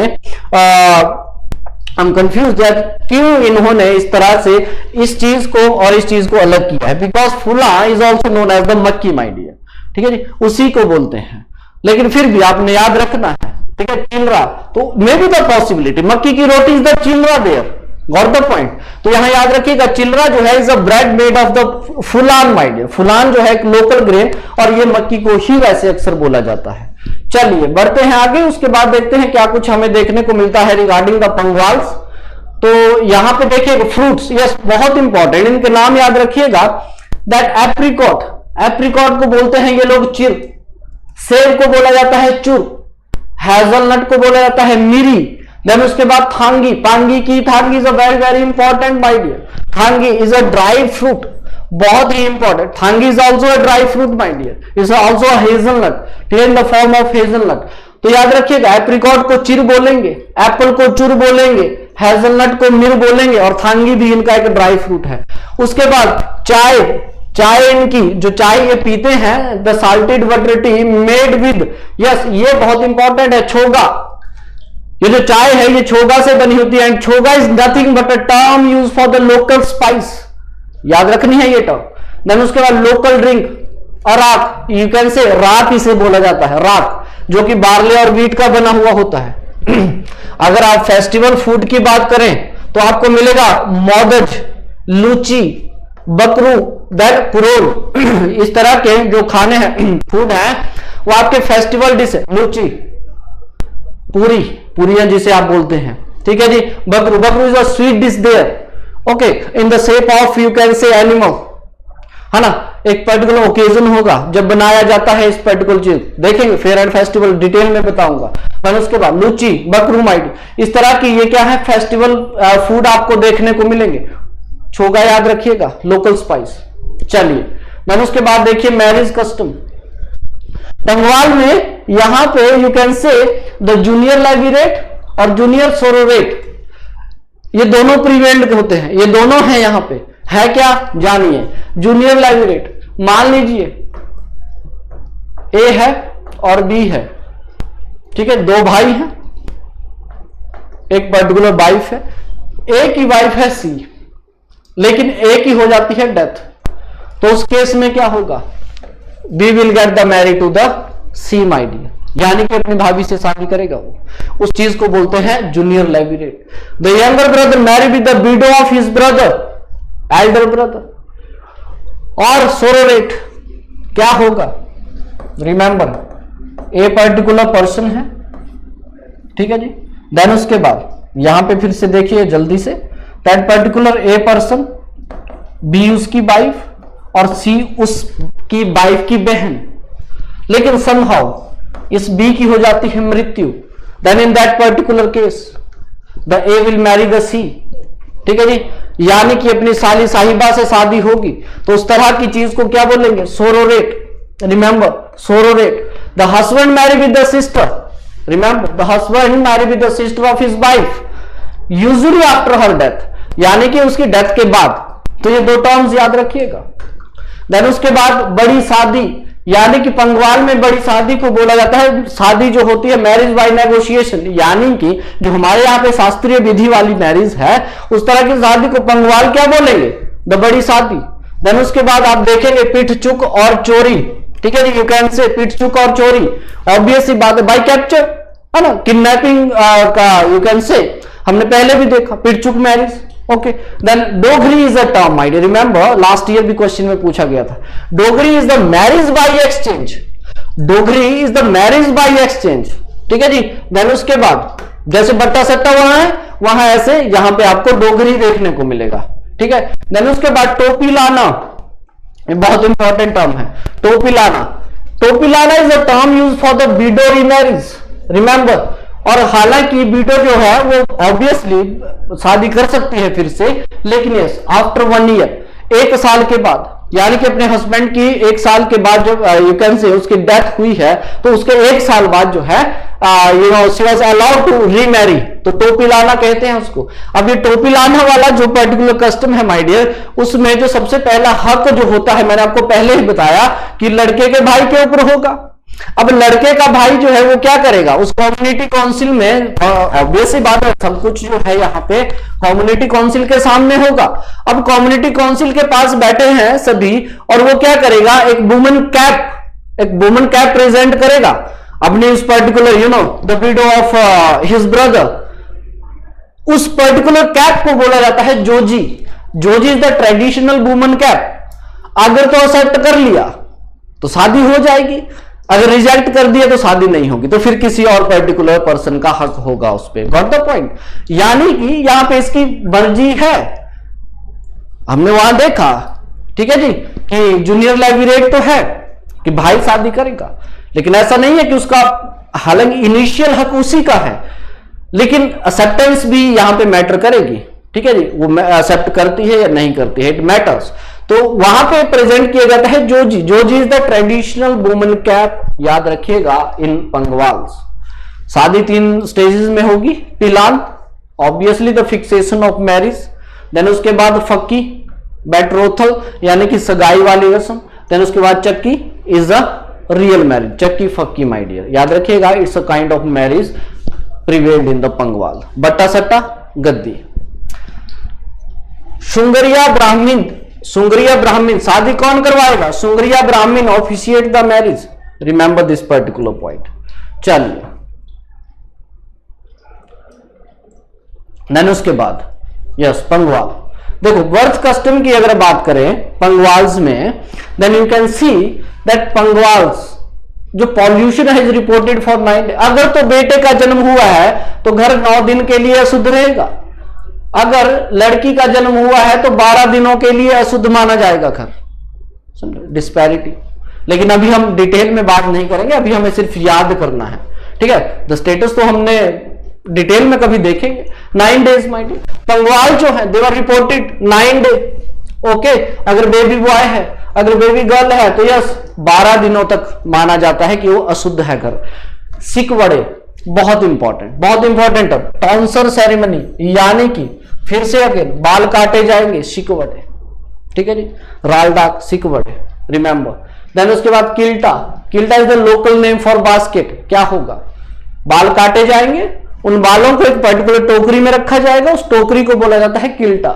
I'm confused that क्यों इन्होंने इस तरह से इस चीज को और इस चीज को अलग किया है, because Phula is also known as the makki, my dear, ठीक है जी, उसी को बोलते हैं, लेकिन फिर भी आपने याद रखना है, ठीक है, चिलरा, तो मे बी द पॉसिबिलिटी मक्की की रोटी इज द चिलरा देयर, गॉट द पॉइंट। तो यहां याद रखिएगा चिलरा जो है is a bread made of the फुलान, माय डियर, फुलान जो है एक लोकल ग्रेन, और ये मक्की को ही वैसे अक्सर बोला जाता है। चलिए बढ़ते हैं आगे, उसके बाद देखते हैं क्या कुछ हमें देखने को मिलता है रिगार्डिंग द पंगवाल्स। तो यहां पे देखिएगा फ्रूट्स, यस, बहुत इंपॉर्टेंट, इनके नाम याद रखिएगा। दैट एप्रिकॉट, एप्रिकॉट को बोलते हैं ये लोग चिर, सेब को बोला जाता है चुर, हैजलनट को बोला जाता है मिरी। देन उसके बाद थांगी, पांगी की थांगी is a very very important, my dear, थांगी इज अ ड्राई फ्रूट, बहुत ही इंपॉर्टेंट, थांगी is also a dry fruit, my dear, is also a hazelnut, ठीक है, in the form of hazelnut. तो याद रखिएगा एप्रिकॉट को चिर बोलेंगे, एप्पल को चुर बोलेंगे, हेजलनट को मिर बोलेंगे, और थांगी भी इनका एक ड्राई फ्रूट है। उसके बाद चाय, चाय इनकी जो चाय ये पीते हैं, the salted butter tea made with, yes ये बहुत इंपॉर्टेंट है, छोगा। ये जो चाय है ये छोगा से बनी होती है, एंड छोगा is nothing but a term use for the local spice, याद रखनी है ये टर्म। देन उसके बाद लोकल ड्रिंक, अराक, यू कैन से राक इसे बोला जाता है, राक, जो कि बार्ले और वीट का बना हुआ होता है। अगर आप फेस्टिवल फूड की बात करें तो आपको मिलेगा मोदज, लूची, बकरू, देन पुरोल। इस तरह के जो खाने हैं, फूड है, वो आपके फेस्टिवल डिश है। लूची, पूरी, पूरियां जिसे आप बोलते हैं, ठीक है जी। बकरू, बकरू is a sweet dish there, okay, in the shape of you can say animal, है ना। एक पर्टिकुलर ओकेजन होगा जब बनाया जाता है इस पर्टिकुलर चीज, देखेंगे फेयर एंड फेस्टिवल डिटेल में बताऊंगा। फिर उसके बाद लूची, बकरू माइट, इस तरह की ये क्या है फेस्टिवल फूड आपको देखने को मिलेंगे। छोगा याद रखिएगा, लोकल स्पाइस। चलिए मैंने उसके बाद देखिए मैरिज कस्टम। बंगाल में यहां पे you can say the junior levirate और जूनियर सोरोरेट, ये दोनों प्रीवेंट होते हैं, ये दोनों हैं यहां पे, है क्या जानिए। जूनियर लेविरेट, मान लीजिए ए है और बी है, ठीक है, दो भाई हैं, एक पर्टिकुलर वाइफ है, ए की वाइफ है सी, लेकिन ए की हो जाती है डेथ, तो उस केस में क्या होगा, B will get the marriage to the C my dear, यानी कि अपनी भाभी से शादी करेगा वो, उस चीज को बोलते हैं junior levirate. The younger brother marry with the widow of his brother, elder brother. और सोरोरेट क्या होगा, रिमेंबर ए पर्टिकुलर पर्सन है, ठीक है जी। देन उसके बाद यहां पे फिर से देखिए जल्दी से, that particular A person, B उसकी वाइफ और सी उसकी वाइफ की बहन, लेकिन समहाउ इस बी की हो जाती है मृत्यु, then in that particular case the A will marry the C, ठीक है जी, यानी कि अपनी साली साहिबा से शादी होगी, तो उस तरह की चीज को क्या बोलेंगे, sororate. Remember sororate. The husband marry with the sister, remember the husband marry with the sister of his wife usually after her death, यानी कि उसकी डेथ के बाद, तो ये दो टर्म्स याद रखिएगा। देन उसके बाद बड़ी शादी, यानी कि पंगवाल में बड़ी शादी को बोला जाता है, शादी जो होती है मैरिज बाय नेगोशिएशन, यानी कि जो हमारे यहाँ पे शास्त्रीय विधि वाली मैरिज है, उस तरह की शादी को पंगवाल क्या बोलेंगे, द बड़ी शादी। देन उसके बाद आप देखेंगे पिठ चुक और चोरी, ठीक है जी, यू कैन से पिठ चुक और चोरी, ऑब्वियस बात है, बाय कैप्चर, है ना, किडनैपिंग का यू कैन से हमने पहले भी देखा, Pith Chuk marriage, okay. Then Dogri is a term, my dear, remember last year भी क्वेश्चन में पूछा गया था, Dogri is the marriage by exchange, Dogri is the marriage by exchange, ठीक है जी। देन उसके बाद जैसे बट्टा सट्टा वहां ऐसे यहां पे आपको डोगरी देखने को मिलेगा, ठीक है। देन उसके बाद टोपी लाना, ये बहुत इंपॉर्टेंट टर्म है, टोपी लाना। टोपी लाना is a term use for the widow remarriage, remember. और हालांकि विडो जो है वो ऑब्वियसली शादी कर सकती है फिर से, लेकिन यस आफ्टर 1 ईयर, 1 साल के बाद, यानी कि अपने हस्बैंड की 1 साल के बाद जो यू कैन से उसकी डेथ हुई है, तो उसके 1 साल बाद जो है you know she was allowed to remarry, तो टोपी लाना कहते हैं उसको। अब ये टोपी लाना वाला जो पर्टिकुलर कस्टम है माय डियर, उसमें जो सबसे पहला हक जो होता है, मैंने आपको पहले ही बताया कि लड़के के भाई के ऊपर होगा। अब लड़के का भाई जो है वो क्या करेगा, उस कम्युनिटी काउंसिल में, ऑब्वियस ही बात है, सब कुछ जो है यहाँ पे कम्युनिटी काउंसिल के सामने होगा। अब कम्युनिटी काउंसिल के पास बैठे हैं सभी, और वो क्या करेगा, एक वुमेन कैप प्रेजेंट करेगा अपनी उस particular you know the widow of his brother. उस पर्टिकुलर कैप को बोला जाता है Joji. Joji is the traditional women cap. अगर तो एक्सेप्ट कर लिया तो शादी हो जाएगी, अगर रिजेक्ट कर दिया तो शादी नहीं होगी, तो फिर किसी और पर्टिकुलर पर्सन का हक होगा उस पर। Got the point. यानी कि यहां पे इसकी मर्जी है, हमने वहां देखा, ठीक है जी, कि जूनियर लेविरेट तो है कि भाई शादी करेगा, लेकिन ऐसा नहीं है कि उसका, हालांकि इनिशियल हक उसी का है, लेकिन एक्सेप्टेंस भी यहां पे मैटर करेगी, ठीक है जी, वो एक्सेप्ट करती है या नहीं करती है, इट मैटर्स। तो वहां पे प्रेजेंट किया जाता है Joji. Joji is the traditional women cap, याद रखिएगा इन पंगवाल्स। शादी 3 स्टेजेस में होगी, पिलान, obviously the fixation of marriage. Then उसके बाद फक्की, बेट्रोथल यानी कि सगाई वाली रस्म। देन उसके बाद चक्की इज अ रियल मैरिज, चक्की फक्की माय डियर, याद रखिएगा, it's a kind of marriage prevailed in the Pangwal. बट्टा सट्टा गद्दी। सुंगरिया ब्राह्मीण, सुंगरिया ब्राह्मीण शादी कौन करवाएगा? सुंगरिया ब्राह्मीण officiate the marriage. Remember this particular point. चलिए, देन उसके बाद यस पंगवाल। देखो बर्थ कस्टम की अगर बात करें पंगवाल्स में, then you can see that Pangwals जो पॉल्यूशन है रिपोर्टेड फॉर 9 days। अगर तो बेटे का जन्म हुआ है तो घर 9 दिन के लिए अशुद्ध रहेगा, अगर लड़की का जन्म हुआ है तो 12 दिनों के लिए अशुद्ध माना जाएगा घर। डिस्पैरिटी, लेकिन अभी हम डिटेल में बात नहीं करेंगे, अभी हमें सिर्फ याद करना है, ठीक है। द स्टेटस तो हमने डिटेल में कभी देखेंगे। 9 days माय डियर। पंगवाल जो है they were reported 9 day, okay. अगर बेबी बॉय है, अगर बेबी गर्ल है तो यस 12 दिनों तक माना जाता है कि वो अशुद्ध है घर। सिकवड़े बहुत इंपॉर्टेंट, बहुत इंपॉर्टेंट। अब टॉन्सर सेरेमनी यानी कि फिर से अगेन बाल काटे जाएंगे, सिकवड़े, ठीक है जी। रालडाक सिकवड़े, रिमेंबर। देन उसके बाद किल्टा, किल्टा is the local name for basket. क्या होगा? बाल काटे जाएंगे, उन बालों को एक पर्टिकुलर टोकरी में रखा जाएगा, उस टोकरी को बोला जाता है किल्टा,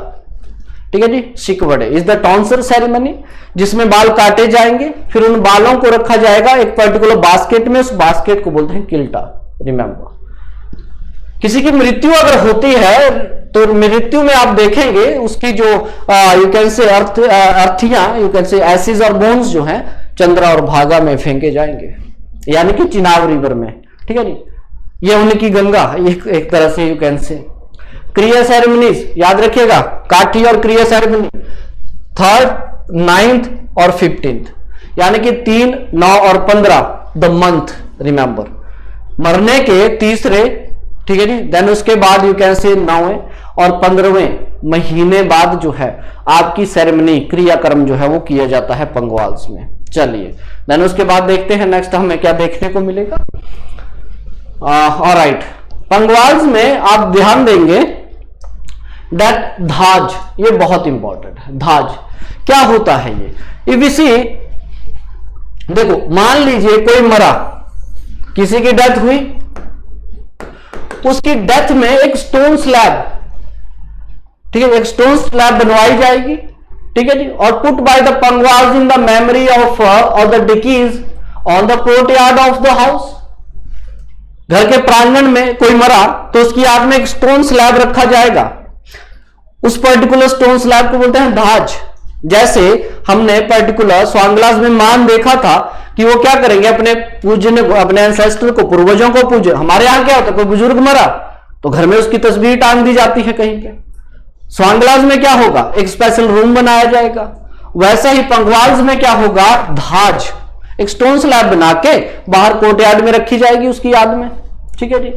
ठीक है जी। सिकवड़े इज द टॉन्सर सेरेमनी जिसमें बाल काटे जाएंगे, फिर उन बालों को रखा जाएगा एक पर्टिकुलर बास्केट में, उस बास्केट को बोलते हैं किल्टा, रिमेंबर। किसी की मृत्यु अगर होती है तो मृत्यु में आप देखेंगे उसकी जो यू कैन से अर्थियां, यू कैन से एसिड और बोन्स जो हैं चंद्रा और भागा में फेंके जाएंगे, यानी कि चिनाब रिवर में, ठीक है जी। ये उनकी गंगा एक तरह से यू कैन से। क्रिया सेरेमनीज याद रखिएगा, काठी और क्रिया सेरेमनी 3rd, 9th और 15th, यानी कि 3, 9 और 15 द मंथ, रिमेंबर। मरने के तीसरे, ठीक है जी। देन उसके बाद यू कैन से 9वें और 15वें महीने बाद जो है आपकी सेरेमनी, क्रियाक्रम जो है वो किया जाता है पंगवाल्स में। चलिए, देन उसके बाद देखते हैं नेक्स्ट हमें क्या देखने को मिलेगा। ऑलराइट, पंगवाल्स में आप ध्यान देंगे दैट धाज, ये बहुत इंपॉर्टेंट है। धाज क्या होता है ये? इफ यू सी, देखो मान लीजिए कोई मरा, किसी की डेथ हुई, उसकी डेथ में एक स्टोन स्लैब, ठीक है, एक स्टोन स्लैब बनवाई जाएगी, ठीक है जी, और put by the Pangwals in the memory of और द डिकीज on the courtyard of the house. घर के प्रांगण में कोई मरा तो उसकी याद में एक स्टोन स्लैब रखा जाएगा, उस पर्टिकुलर स्टोन स्लैब को बोलते हैं धाज। जैसे हमने पर्टिकुलर स्वांगलास में मान देखा था कि वो क्या करेंगे, अपने पूजन, अपने एंसेस्टर को, पूर्वजों को पूजे। हमारे यहां क्या होता है, कोई बुजुर्ग मरा तो घर में उसकी तस्वीर टांग दी जाती है कहीं पे। स्वांगलास में क्या होगा, एक स्पेशल रूम बनाया जाएगा। वैसा ही पंगवाल्स में क्या होगा, धाज, एक स्टोन स्लैब बना के बाहर कोर्टयार्ड में रखी जाएगी उसकी याद में, ठीक है जी।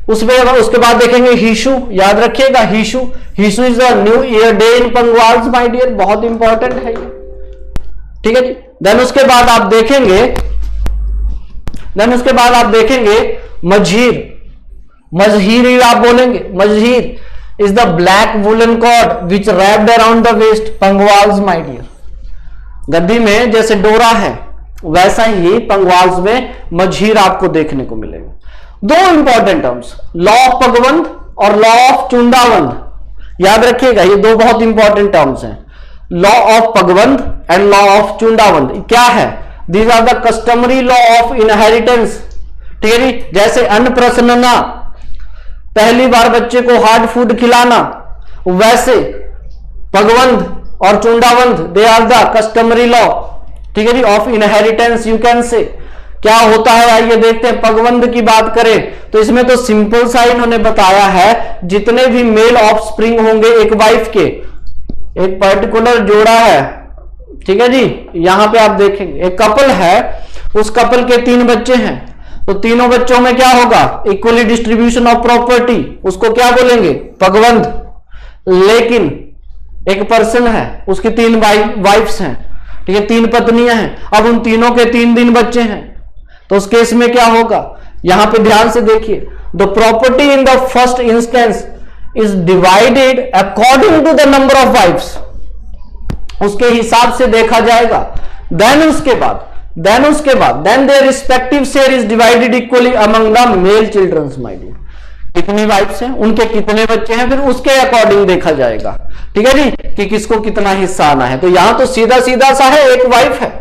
उसके बाद देखेंगे हिशु, याद रखिएगा हिशु, हिशु is the new year day in Pangwals my dear, बहुत इंपॉर्टेंट है ये, ठीक है जी। देन उसके बाद आप देखेंगे मजहीर, मजहीर आप बोलेंगे, मजहीर is the black woollen cord which wrapped around the waist Pangwals my dear. Gaddi में जैसे डोरा है वैसा ही पंगवाल्स में मजहीर आपको देखने को मिलेगा। दो इंपॉर्टेंट टर्म्स, लॉ ऑफ पगवंद और लॉ ऑफ चुंडावंद, याद रखिएगा ये दो बहुत इंपॉर्टेंट टर्म्स हैं, लॉ ऑफ पगवंद एंड लॉ ऑफ चुंडावंद। क्या है? These are the customary law of inheritance, ठीक है जी। जैसे अन्नप्रसन्नना, पहली बार बच्चे को हार्ड फूड खिलाना, वैसे पगवंद और चुंडावंद they are the customary law, ठीक है जी, of inheritance you can say. क्या होता है आइए देखते हैं। पगवंद की बात करें तो इसमें तो सिंपल सा इन्होंने बताया है, जितने भी मेल ऑफस्प्रिंग होंगे एक वाइफ के, एक पर्टिकुलर जोड़ा है, ठीक है जी, यहां पे आप देखेंगे एक कपल है, उस कपल के 3 बच्चे हैं, तो तीनों बच्चों में क्या होगा, इक्वली डिस्ट्रीब्यूशन ऑफ प्रॉपर्टी, उसको क्या बोलेंगे, पगवंद। लेकिन एक पर्सन है, उसकी 3 वाइफ्स हैं, ठीक है, 3 पत्नियां हैं, अब उन तीनों के 3 बच्चे हैं, तो उस केस में क्या होगा, यहां पे ध्यान से देखिए, the property in the first instance is divided according to the number of wifes, उसके हिसाब से देखा जाएगा। देन उसके बाद then their respective share is divided equally among the male childrens. My dear, कितनी वाइफ्स हैं, उनके कितने बच्चे हैं, फिर उसके अकॉर्डिंग देखा जाएगा। ठीक है जी, कि किसको कितना हिस्सा आना है। तो यहां तो सीधा सीधा सा है, एक वाइफ है,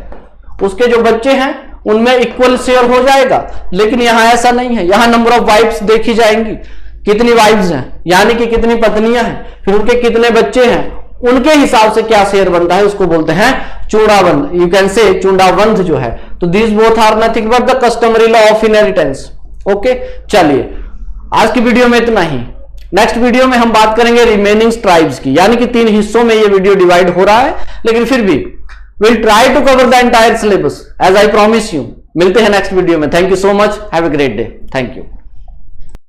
उसके जो बच्चे हैं उनमें इक्वल शेयर हो जाएगा। लेकिन यहां ऐसा नहीं है, यहां नंबर ऑफ वाइफ्स देखी जाएंगी, कितनी वाइफ्स हैं यानी कि कितनी पत्नियां हैं, फिर उनके कितने बच्चे हैं, उनके हिसाब से क्या शेयर बनता है, उसको बोलते हैं चूड़ाबंद। यू कैन से चूड़ाबंद जो है। तो this both are nothing but the customary law of inheritance. Okay, चलिए आज की वीडियो में इतना ही। नेक्स्ट वीडियो में हम बात करेंगे रिमेनिंग ट्राइब्स की, यानी कि 3 हिस्सों में ये वीडियो डिवाइड हो रहा है, लेकिन फिर भी will try to cover the entire syllabus as I promise you. मिलते हैं नेक्स्ट वीडियो में। Thank you so much, have a great day, thank you.